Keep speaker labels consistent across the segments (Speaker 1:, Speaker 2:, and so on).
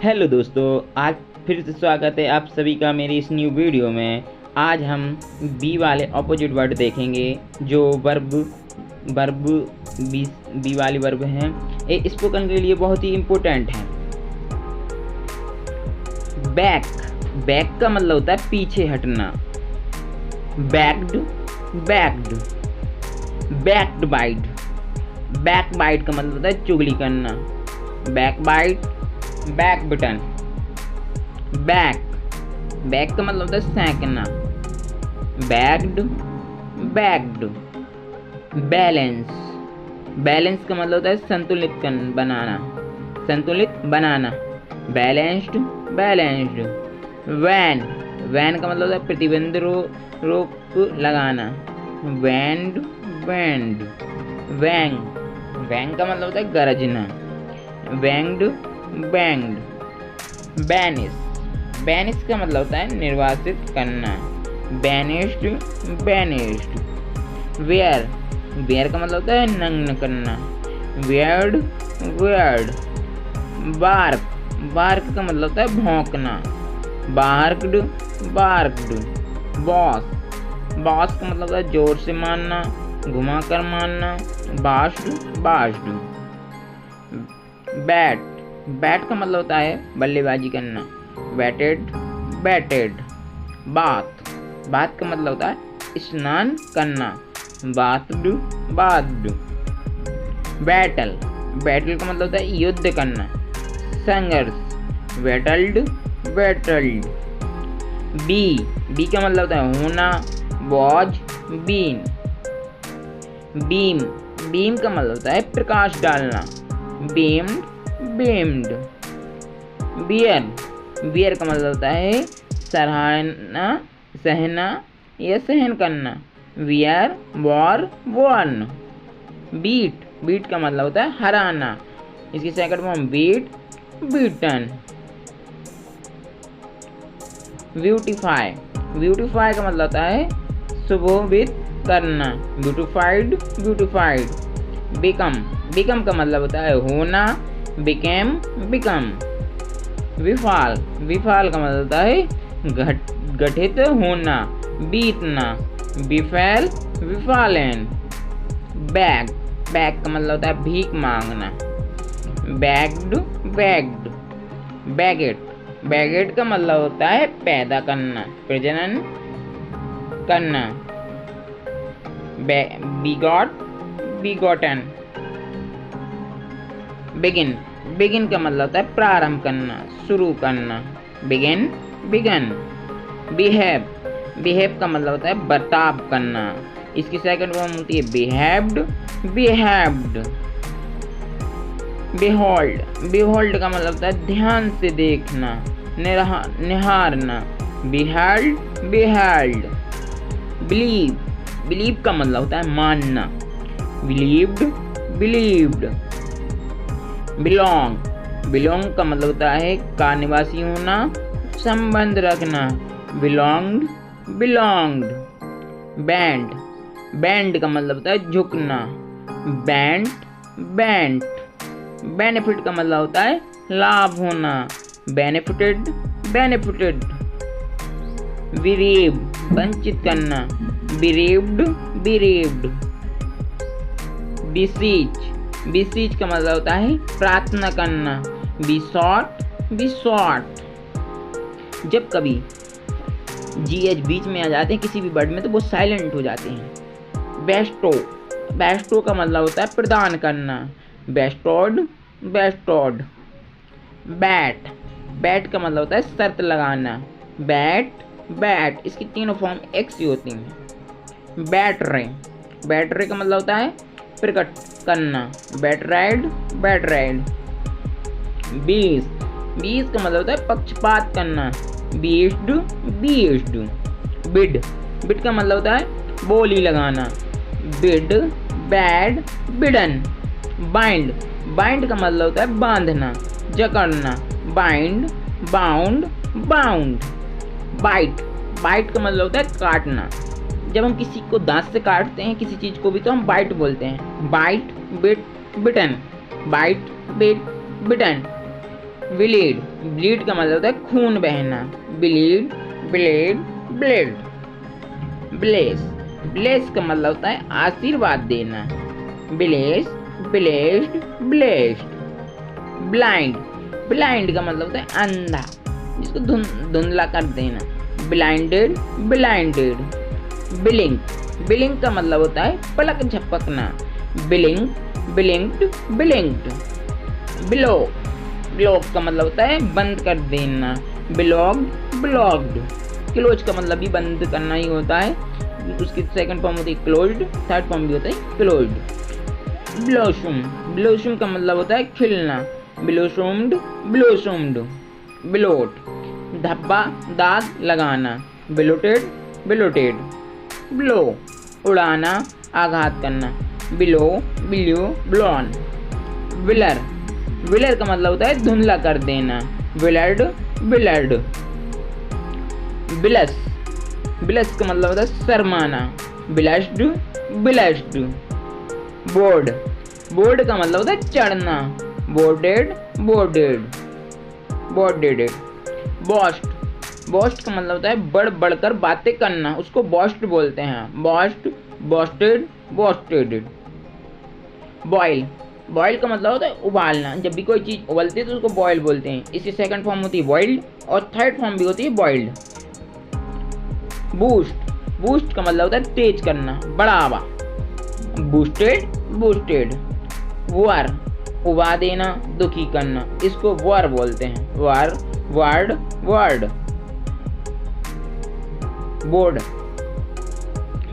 Speaker 1: Hello दोस्तों, आज फिर से स्वागत है आप सभी का मेरी इस न्यू वीडियो में। आज हम बी वाले ऑपोजिट वर्ड देखेंगे जो वर्ब बी वाले वर्ब हैं। ये स्पोकन के लिए बहुत ही इम्पोर्टेंट है। बैक, बैक का मतलब होता है पीछे हटना। Backed, backed, backed bite, back bite का मतलब होता है चुगली करना। Back bite, back button. Bake, back का मतलब होता है सेंकना। Baked, baked. बैलेंस, बैलेंस का मतलब होता है संतुलित बनाना, संतुलित बनाना। Balanced, balanced. वैन, वैन का मतलब होता है प्रतिबंध रोक लगाना। Wand, wand. वैंग, वैंग का मतलब होता है गरजना। वैंग्ड, बैंग्ड। बैनिश, बैनिश का मतलब होता है निर्वासित करना। Banished, banished. वेयर, वेयर का मतलब होता है नग्न करना। Weird, weird. बार्क, बार्क का मतलब होता है भौंकना। बार्क्ड, बार्क्ड। बॉस, बॉस का मतलब होता है जोर से मारना, घुमा कर मारना। बाश्ड, बाश्ड। बैट, बैट का मतलब होता है बल्लेबाजी करना। Batted, batted. बाथ, बाथ का मतलब होता है स्नान करना। Bathed, bathed. बैटल, बैटल का मतलब होता है युद्ध करना। संघर्ष, बैटल्ड, बैटल्ड। बी, बी का मतलब होता है होना। Was, been. बीम, बीम का मतलब होता है प्रकाश डालना। बीम्ड, बीम्ड। बियर, बियर का मतलब होता है सराहना, सहना या सहन करना। Wear, wore, worn. Beat, beat का मतलब होता है हराना। इसकी second form beat, beaten. Beautify, beautify का मतलब होता है सुशोभित करना। Beautified, beautified. बिकम, बिकम का मतलब होता है होना। Became, become. विफाल, विफाल का मतलब होता है गठित होना, बीतना। बिफैल, विफालन। बैग, बैग का मतलब होता है भीख मांगना। Bagged, bagged. बैगेट, बैगेट का मतलब होता है पैदा करना, प्रजनन करना। Bigot, begotten. बिगिन, बिगिन का मतलब होता है प्रारंभ करना, शुरू करना। Begin, begin. बिहेव, बिहेव का मतलब होता है बर्ताव करना। इसकी सेकंड फॉर्म होती है बिहेव्ड, बिहेव्ड। बिहोल्ड, बिहोल्ड का मतलब होता है ध्यान से देखना, निहारना। Beheld, beheld. बिलीव, बिलीव का मतलब होता है मानना। Believed, believed. बिलोंग, बिलोंग का मतलब होता है का निवासी होना, संबंध रखना। Belonged, belonged. बैंड, बैंड का मतलब होता है झुकना। Band, band. बेनिफिट का मतलब होता है लाभ होना। Benefited, benefited. बिरीव, वंचित करना। बिरीव्ड, बिरीव्ड। बिसीच, बिसीच का मतलब होता है प्रार्थना करना। बिसॉट, बिसॉट। जब कभी जीएच बीच में आ जाते हैं किसी भी वर्ड में तो वो साइलेंट हो जाते हैं। बेस्टो, बेस्टो का मतलब होता है प्रदान करना। Bestowed, bestowed. बैट, बैट का मतलब होता है शर्त लगाना। Bat, bat. इसकी तीनों फॉर्म एक सी होती हैं। बैटरे, बैटरे का मतलब होता है प्रकट करना। बैटराइड, बैटराइड। बीस, बीस का मतलब होता है पक्षपात करना। बीस्ड, बीस्ड। बिड, बिड का मतलब होता है बोली लगाना। Bid, bade, bidden. Bind, bind का मतलब होता है बांधना, जकड़ना। Bind, bound, bound. Bite, bite का मतलब होता है काटना। जब हम किसी को दांत से काटते हैं किसी चीज को भी तो हम बाइट बोलते हैं। बाइट, बिट, बिटन। बाइट, बिट, बिटन। ब्लीड, ब्लीड का मतलब होता है खून बहना। Bleed, blade, blade. Bless, bless का मतलब होता है आशीर्वाद देना। Bless, blessed, blessed. Blind, blind का मतलब होता है अंधा, जिसको धुंधला कर देना। Blinded, blinded. ब्लिंक, ब्लिंक का मतलब होता है पलक झपकना। Blink, blinked, blinked. Block, block का मतलब होता है बंद कर देना। Blogged, blogged. क्लोज का मतलब भी बंद करना ही होता है, उसकी सेकंड फॉर्म होती है क्लोज्ड, थर्ड फॉर्म भी होता है क्लोज्ड। ब्लॉसम, ब्लॉसम का मतलब होता है खिलना। Blossomed, blossomed. ब्लोट, धब्बा दाग लगाना। Bloated, bloated. ब्लो, उड़ाना, आघात करना। Below, below, ब्लॉन। विलर, विलर का मतलब होता है धुंधला कर देना। Willard, Willard. बिलस, बिलस का मतलब होता है शर्माना। बिलस्ड, बिलस्ड। बोर्ड, बोर्ड का मतलब होता है चढ़ना। Boarded, boarded, boarded. Boast, boast का मतलब होता है बढ़ बढ़कर बातें करना, उसको बॉस्ट बोलते हैं। बॉस्ट, बॉस्टेड, बॉस्टेड। बॉयल, बॉयल का मतलब होता है उबालना, जब भी कोई चीज़ उबलती है तो उसको बॉयल बोलते हैं। इसकी सेकंड फॉर्म होती है बॉइल्ड और थर्ड फॉर्म भी होती है बॉइल्ड। बूस्ट, बूस्ट का मतलब होता है तेज करना, बढ़ावा। Boosted, boosted. वार, उबा देना, दुखी करना, इसको वार बोलते हैं। वार, वर्ड, वर्ड। बोर्ड,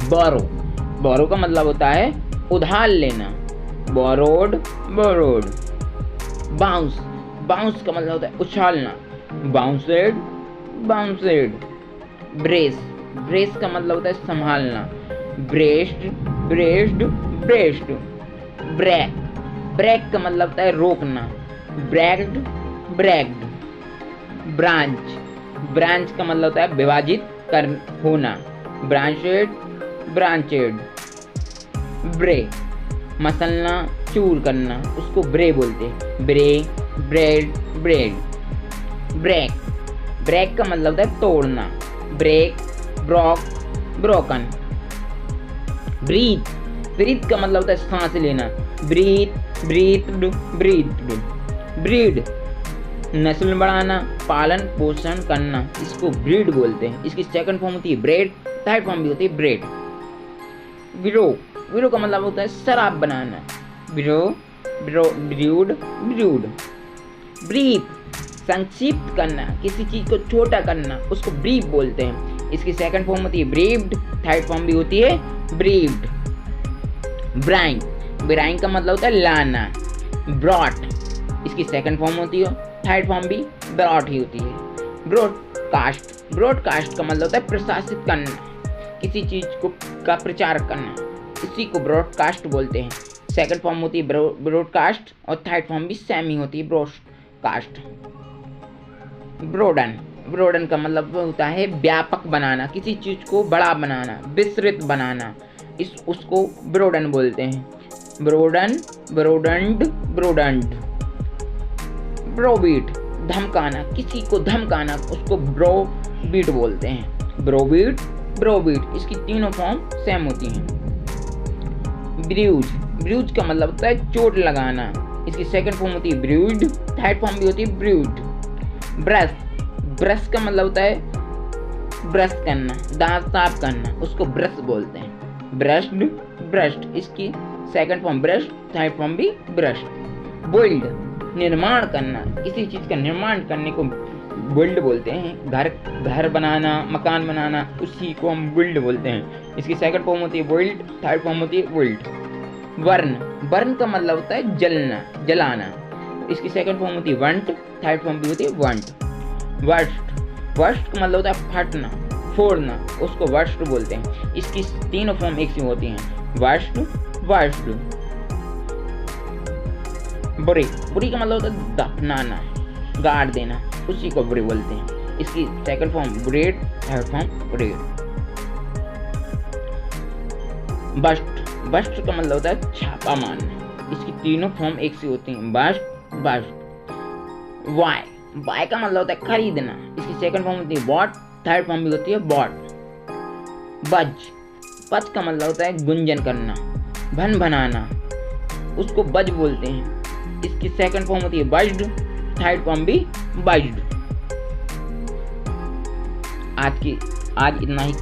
Speaker 1: बोरो, बोरो का मतलब होता है उधार लेना। Borrowed, borrowed. बाउंस, बाउंस का मतलब होता है उछालना। बाउंसेड, बाउंसेड। ब्रेस, ब्रेस का मतलब होता है संभालना। Braced, braced, braced. Break, break का मतलब होता है रोकना। ब्रैक्ड, ब्रैक्ड। ब्रांच, ब्रांच का मतलब होता है विभाजित कर होना। Branched, branched. ब्रे, मसलना, चूर करना, उसको ब्रे बोलते हैं। ब्रे, ब्रेड, ब्रेड। ब्रेक, ब्रेक का मतलब होता है तोड़ना। Break, broke, broken. Breathe, breathe का मतलब होता है सांस लेना। ब्रीथ, ब्रीथड, ब्रीथड। ब्रीड, नस्ल बढ़ाना, पालन पोषण करना, इसको ब्रीड बोलते हैं। इसकी सेकंड फॉर्म होती है ब्रेड, थर्ड फॉर्म भी होती है ब्रेड। विरो, विरो का मतलब होता है शराब बनाना। विरो, ब्रो, ब्रूड, ब्रूड। ब्रीफ, संक्षिप्त करना, किसी चीज को छोटा करना, उसको ब्रीफ बोलते हैं। इसकी सेकंड फॉर्म होती है ब्रीफ्ड, थर्ड फॉर्म भी होती है ब्रीफ्ड। ब्राइंग, ब्राइंग का मतलब होता है लाना। ब्रॉट, इसकी सेकंड फॉर्म होती है, थर्ड फॉर्म भी ब्रॉट ही होती है। ब्रॉडकास्ट, ब्रॉडकास्ट का मतलब होता है प्रशासित करना, किसी चीज को का प्रचार करना, इसी को ब्रॉडकास्ट बोलते हैं। सेकंड फॉर्म होती है ब्रॉडकास्ट और थर्ड फॉर्म भी सेम ही होती है ब्रॉडकास्ट। ब्रोडन, ब्रोडन का मतलब होता है व्यापक बनाना, किसी चीज को बड़ा बनाना, विस्तृत बनाना, उसको ब्रोडन बोलते हैं। ब्रोडन, ब्रोडंड, ब्रोडंड। ब्रोबीट, धमकाना, किसी को धमकाना, उसको ब्रोबीट बोलते हैं। ब्रोबीट, ब्रोबीट, इसकी तीनों फॉर्म सेम होती हैं। ब्रूज, ब्रूज का मतलब होता है चोट लगाना, इसकी सेकंड फॉर्म होती है ब्रूड, थर्ड फॉर्म भी होती है ब्रूड। ब्रश, ब्रश का मतलब होता है ब्रश करना, दांत साफ करना, उसको ब्रश बोलते हैं। ब्रश्ड, ब्रश्ड, इसकी second form brush, third form भी ब्रश। बिल्ड, निर्माण करना, किसी चीज का निर्माण करने को बिल्ड बोलते हैं। घर बनाना, मकान बनाना, उसी को हम बिल्ड बोलते हैं। इसकी सेकंड फॉर्म होती है बिल्ड, थर्ड फॉर्म होती है बिल्ड। बर्न, बर्न का मतलब होता है जलना, जलाना, इसकी सेकंड फॉर्म होती है वंट, थर्ड फॉर्म भी होती है वंट। वर्स्ट, वर्स्ट का मतलब होता है फटना, फोड़ना, उसको वर्स्ट बोलते हैं। इसकी तीनों फॉर्म एक सी होती हैं, वर्स्ट, वर्स्ट। बुरी, बुरी का मतलब होता है दफनाना, गाड़ देना, उसी को बुरी बोलते हैं। इसकी second form bred, third form bred. Bust, bust का मतलब होता है छापा मारना, इसकी तीनों फॉर्म एक सी होती हैं, बस्ट, बस्ट। वाई, बाय का मतलब होता है खरीदना, इसकी सेकंड फॉर्म होती है बॉट, थर्ड फॉर्म भी होती है बॉट। बज, बज का मतलब होता है गुंजन करना, भन भनाना, उसको बज बोलते हैं। इसकी सेकंड फॉर्म होती है बज्ड, थर्ड फॉर्म भी बज्ड। आज इतना ही।